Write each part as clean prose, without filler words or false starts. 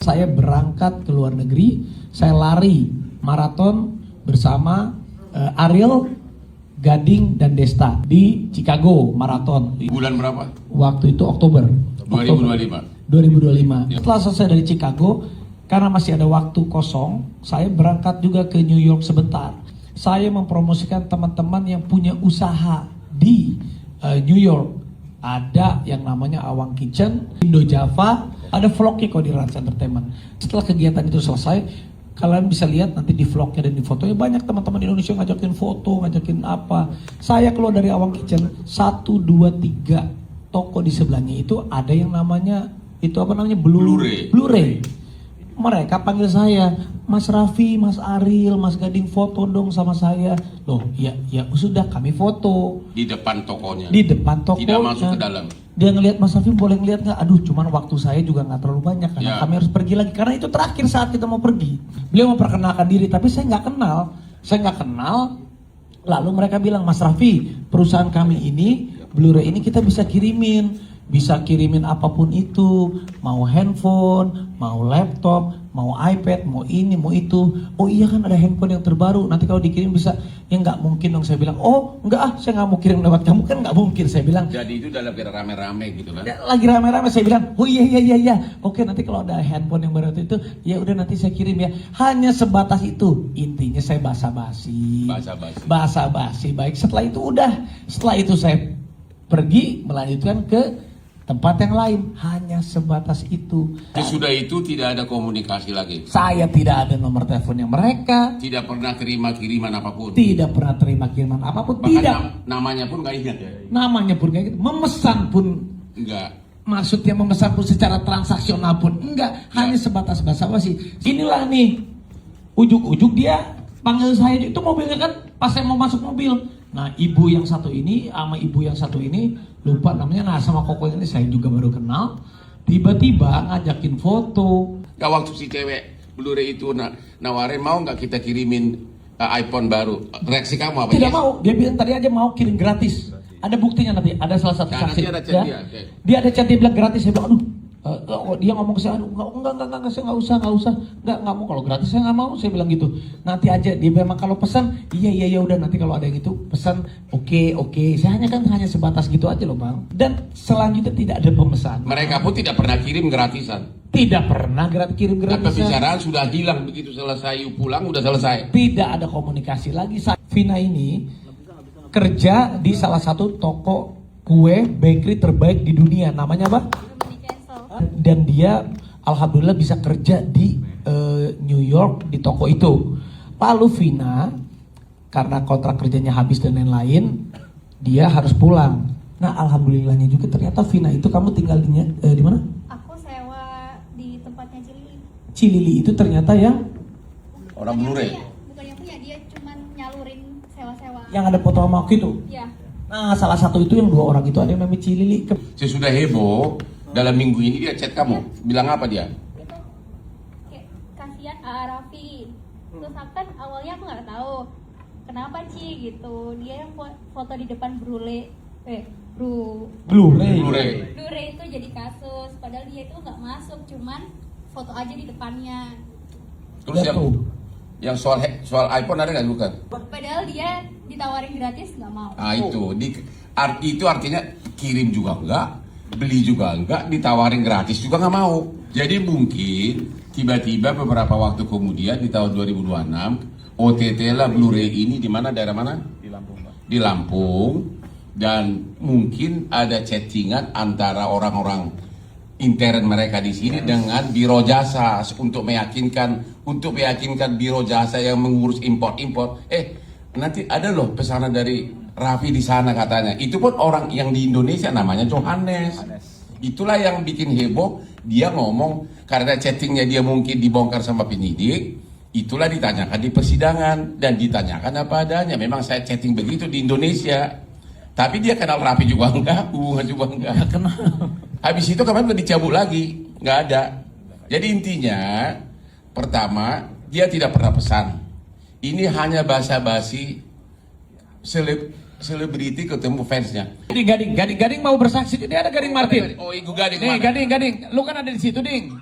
Saya berangkat ke luar negeri, saya lari maraton bersama Ariel, Gading, dan Desta di Chicago maraton. Bulan berapa? Waktu itu Oktober 2025. Setelah selesai dari Chicago, karena masih ada waktu kosong, saya berangkat juga ke New York sebentar. Saya mempromosikan teman-teman yang punya usaha di New York. Ada yang namanya Awang Kitchen, Indo Java, ada vlognya kok di Rans Entertainment. Setelah kegiatan itu selesai, kalian bisa lihat nanti di vlognya dan di fotonya, banyak teman-teman Indonesia ngajakin foto, ngajakin apa. Saya keluar dari Awang Kitchen, 1, 2, 3 toko di sebelahnya itu ada yang namanya, itu apa namanya? Blu-ray. Mereka panggil saya, Mas Raffi, Mas Ariel, Mas Gading, foto dong sama saya. Loh, ya sudah, kami foto. Di depan tokonya. Di depan tokonya. Tidak masuk ke dalam. Dia ngelihat, Mas Raffi boleh ngeliat nggak? Aduh, cuman waktu saya juga nggak terlalu banyak karena kami harus pergi lagi. Karena itu terakhir saat kita mau pergi. Beliau memperkenalkan diri, tapi saya nggak kenal. Lalu mereka bilang, Mas Raffi, perusahaan kami ini, Blu-ray ini kita bisa kirimin apapun itu, mau handphone, mau laptop, mau iPad, mau ini, mau itu. Oh iya kan ada handphone yang terbaru, nanti kalau dikirim bisa. Ya nggak mungkin dong, saya bilang. Oh enggak, saya nggak mau kirim lewat kamu, kan nggak mungkin, saya bilang. Jadi itu dalam kira rame-rame gitu kan? Lagi rame-rame, saya bilang, oh iya. Oke, nanti kalau ada handphone yang baru itu, ya udah nanti saya kirim ya. Hanya sebatas itu. Intinya saya basa-basi. Baik, setelah itu saya pergi melanjutkan ke tempat yang lain, hanya sebatas itu. Sesudah itu tidak ada komunikasi lagi. Saya tidak ada nomor teleponnya mereka. Tidak pernah terima kiriman apapun. Tidak pernah terima kiriman apapun. Bahkan tidak. Namanya pun nggak ingat ya. Namanya pun kayak gitu. Memesan pun Enggak. Maksudnya memesan pun secara transaksional pun enggak. Hanya sebatas basa-basi. Inilah nih, ujuk-ujuk dia panggil saya, itu mobilnya kan pas saya mau masuk mobil. Nah, ibu yang satu ini sama ibu yang satu ini lupa namanya. Nah, sama koko ini saya juga baru kenal. Tiba-tiba ngajakin foto. Gak waktu si cewek Blu-ray itu nawarin, mau nggak kita kirimin iPhone baru? Reaksi kamu apa? Tidak mau. Dia bilang tadi aja mau kirim gratis. Ada buktinya nanti. Ada salah satu saksi. Nanti ada chat dia. Dia ada chat, dia bilang gratis. Saya bilang, dia ngomong ke saya, enggak, saya nggak usah, nggak mau, kalau gratis saya nggak mau, saya bilang gitu. Nanti aja, dia memang kalau pesan, iya udah, nanti kalau ada yang itu pesan, oke, saya hanya sebatas gitu aja loh bang. Dan selanjutnya tidak ada pemesan. Mereka pun tidak pernah kirim gratisan. Tidak pernah kirim gratisan. Pembicaraan sudah hilang, begitu selesai pulang udah selesai. Tidak ada komunikasi lagi. Vina ini kerja di salah satu toko kue bakery terbaik di dunia, namanya apa? Dan dia alhamdulillah bisa kerja di New York di toko itu. Lalu Vina karena kontrak kerjanya habis dan lain-lain, dia harus pulang. Nah alhamdulillahnya juga ternyata Vina itu, kamu tinggal di mana? Aku sewa di tempatnya Cilili. Cilili itu ternyata yang Orang Blu-ray. Bukan yang punya, dia cuman nyalurin sewa-sewa. yang ada foto sama aku itu. Iya. Nah salah satu itu yang 2 orang itu ada yang namanya Cilili. Sesudah heboh, dalam minggu ini dia chat kamu. Bilang apa dia? Itu kayak kasihan Raffi. Terus kan awalnya aku nggak tahu kenapa Ci gitu. Dia yang foto di depan Blu-ray itu jadi kasus. Padahal dia itu nggak masuk, cuman foto aja di depannya. Terus yang soal iPhone ada nggak bukan? Padahal dia ditawarin gratis nggak mau. Itu artinya kirim juga enggak, beli juga enggak, ditawarin gratis juga nggak mau. Jadi mungkin tiba-tiba beberapa waktu kemudian di tahun 2026 OTT lah Blu-ray ini di mana, daerah mana? Di Lampung. Dan mungkin ada chattingan antara orang-orang intern mereka di sini dengan biro jasa untuk meyakinkan biro jasa yang mengurus import. Nanti ada loh pesanan dari Raffi di sana katanya. Itu pun orang yang di Indonesia namanya Johannes. Itulah yang bikin heboh. Dia ngomong karena chattingnya dia mungkin dibongkar sama penyidik. Itulah ditanyakan di persidangan dan ditanyakan apa adanya. Memang saya chatting begitu di Indonesia. Tapi dia kenal Raffi juga enggak, hubungan juga enggak. Kenal. Habis itu kemarin udah dicabut lagi, nggak ada. Jadi intinya, pertama dia tidak pernah pesan. Ini hanya basa-basi selebriti ketemu fansnya. Jadi Gading mau bersaksi. Dia ada Gading Martin. Oh, Igu Gading. Nih Gading, lu kan ada di situ, Ding.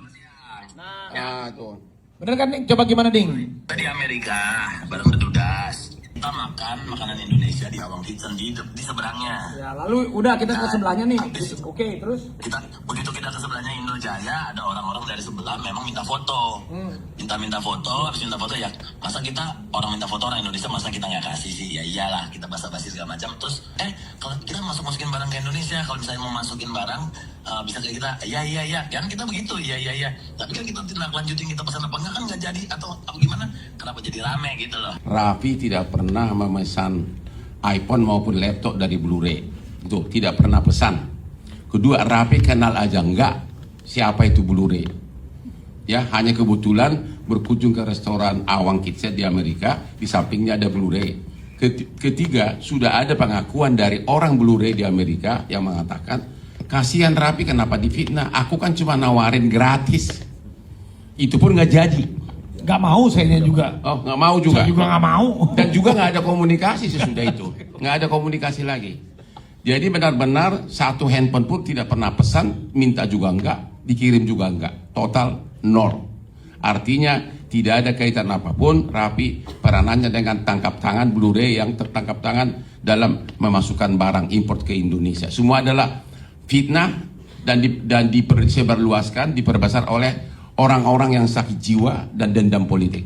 Nah, Tuh. Bener kan Ding? Coba gimana Ding? Di Amerika bareng bertugas, kita makan makanan Indonesia di Awang Kitchen di seberangnya. Ya lalu udah kita ke sebelahnya nih. Oke, terus? Begitu kita ke sebelahnya Indojaya, ada orang-orang dari sebelah memang minta foto. Minta foto, habis minta foto ya, masa kita orang minta foto orang Indonesia, masa kita nggak kasih sih? Ya iyalah, kita basa-basi segala macam. Terus kalau kita masukin barang ke Indonesia, kalau misalnya mau masukin barang bisa kayak kita, iya, kan kita begitu, iya. Tapi kan kita tindak lanjutin, kita pesan apa enggak kan nggak jadi, atau apa gimana? Kenapa jadi rame gitu loh? Raffi tidak pernah memesan iPhone maupun laptop dari Blu-ray. Itu tidak pernah pesan. Kedua, Raffi kenal aja enggak siapa itu Blu-ray. Ya, hanya kebetulan berkunjung ke restoran Awang Kitchen di Amerika, di sampingnya ada Blu-ray. Ketiga, sudah ada pengakuan dari orang Blu-ray di Amerika yang mengatakan, kasihan Raffi kenapa difitnah, aku kan cuma nawarin gratis. Itu pun nggak jadi. Gak mau sayanya juga. Oh, nggak mau juga. Saya juga nggak mau. Dan juga nggak ada komunikasi sesudah itu. Nggak ada komunikasi lagi. Jadi benar-benar satu handphone pun tidak pernah pesan, minta juga enggak, dikirim juga enggak. Total nol. Artinya tidak ada kaitan apapun Raffi peranannya dengan tangkap tangan Blu-ray yang tertangkap tangan dalam memasukkan barang import ke Indonesia. Semua adalah fitnah dan disebarluaskan, diperbesar oleh orang-orang yang sakit jiwa dan dendam politik.